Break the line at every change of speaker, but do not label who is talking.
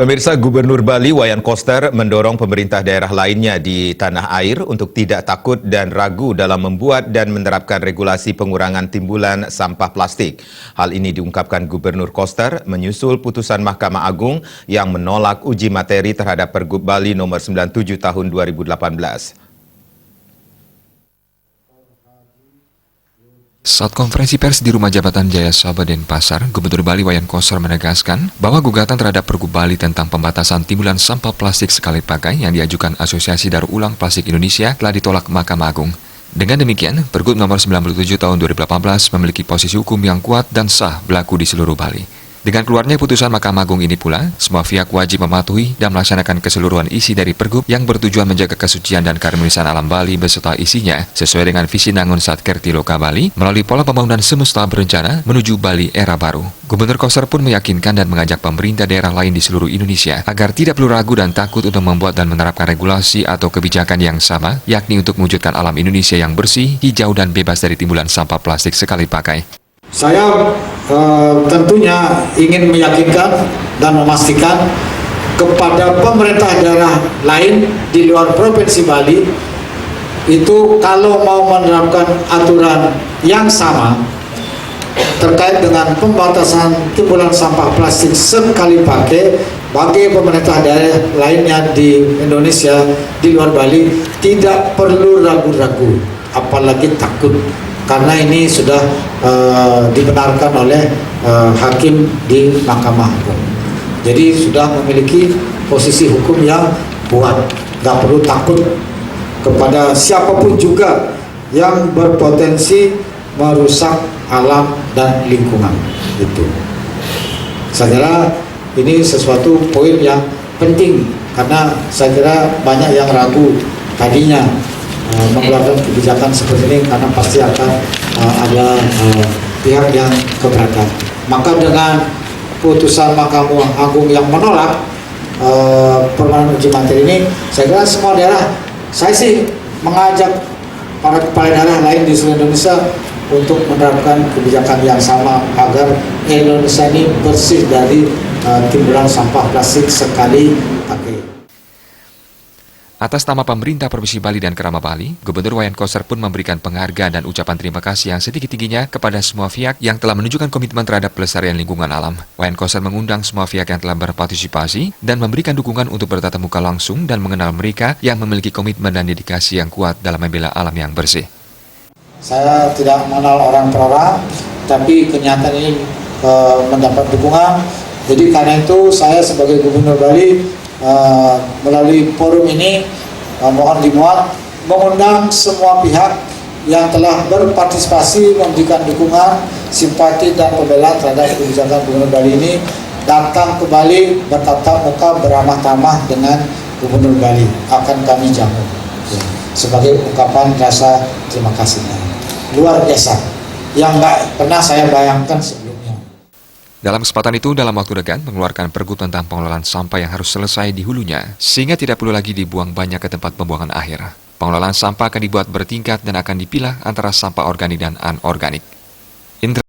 Pemirsa, Gubernur Bali Wayan Koster mendorong pemerintah daerah lainnya di tanah air untuk tidak takut dan ragu dalam membuat dan menerapkan regulasi pengurangan timbulan sampah plastik. Hal ini diungkapkan Gubernur Koster menyusul putusan Mahkamah Agung yang menolak uji materi terhadap Pergub Bali nomor 97 tahun 2018.
Saat konferensi pers di Rumah Jabatan Jaya Sabah Denpasar, Gubernur Bali Wayan Koster menegaskan bahwa gugatan terhadap Pergub Bali tentang pembatasan timbulan sampah plastik sekali pakai yang diajukan Asosiasi Daur Ulang Plastik Indonesia telah ditolak Mahkamah Agung. Dengan demikian, Pergub nomor 97 tahun 2018 memiliki posisi hukum yang kuat dan sah berlaku di seluruh Bali. Dengan keluarnya putusan Mahkamah Agung ini pula, semua pihak wajib mematuhi dan melaksanakan keseluruhan isi dari Pergub yang bertujuan menjaga kesucian dan keharmonisan alam Bali beserta isinya sesuai dengan visi Nangun Satkerti Loka Bali melalui pola pembangunan semesta berencana menuju Bali era baru. Gubernur Koster pun meyakinkan dan mengajak pemerintah daerah lain di seluruh Indonesia agar tidak perlu ragu dan takut untuk membuat dan menerapkan regulasi atau kebijakan yang sama, yakni untuk mewujudkan alam Indonesia yang bersih, hijau, dan bebas dari timbulan sampah plastik sekali pakai.
Saya tentunya ingin meyakinkan dan memastikan kepada pemerintah daerah lain di luar Provinsi Bali itu kalau mau menerapkan aturan yang sama terkait dengan pembatasan timbulan sampah plastik sekali pakai bagi pemerintah daerah lainnya di Indonesia di luar Bali tidak perlu ragu-ragu apalagi takut, karena ini sudah dibenarkan oleh hakim di Mahkamah Agung. Jadi sudah memiliki posisi hukum yang kuat, nggak perlu takut kepada siapapun juga yang berpotensi merusak alam dan lingkungan. Itu saya kira ini sesuatu poin yang penting, karena saya kira banyak yang ragu tadinya mengeluarkan kebijakan seperti ini karena pasti akan ada pihak yang keberatan. Maka dengan putusan Mahkamah Agung yang menolak permohonan uji materi ini, saya kira semua daerah, saya sih mengajak para kepala daerah lain di seluruh Indonesia untuk menerapkan kebijakan yang sama agar Indonesia ini bersih dari timbulan sampah plastik sekali pakai.
Atas nama pemerintah Provinsi Bali dan Kerama Bali, Gubernur Wayan Koster pun memberikan penghargaan dan ucapan terima kasih yang setinggi-tingginya kepada semua pihak yang telah menunjukkan komitmen terhadap pelestarian lingkungan alam. Wayan Koster mengundang semua pihak yang telah berpartisipasi dan memberikan dukungan untuk bertatap muka langsung dan mengenal mereka yang memiliki komitmen dan dedikasi yang kuat dalam membela alam yang bersih.
Saya tidak mengenal orang per orang, tapi kenyataan ini mendapat dukungan. Jadi karena itu saya sebagai Gubernur Bali melalui forum ini mohon dimuat mengundang semua pihak yang telah berpartisipasi memberikan dukungan, simpati dan pembelaan terhadap kebijakan Gubernur Bali ini datang ke Bali bertatap muka beramah tamah dengan Gubernur Bali, akan kami jamu sebagai ungkapan rasa terima kasihnya luar biasa yang nggak pernah saya bayangkan sebelumnya.
Dalam kesempatan itu, dalam waktu dekat, mengeluarkan Pergub tentang pengelolaan sampah yang harus selesai di hulunya, sehingga tidak perlu lagi dibuang banyak ke tempat pembuangan akhir. Pengelolaan sampah akan dibuat bertingkat dan akan dipilah antara sampah organik dan anorganik.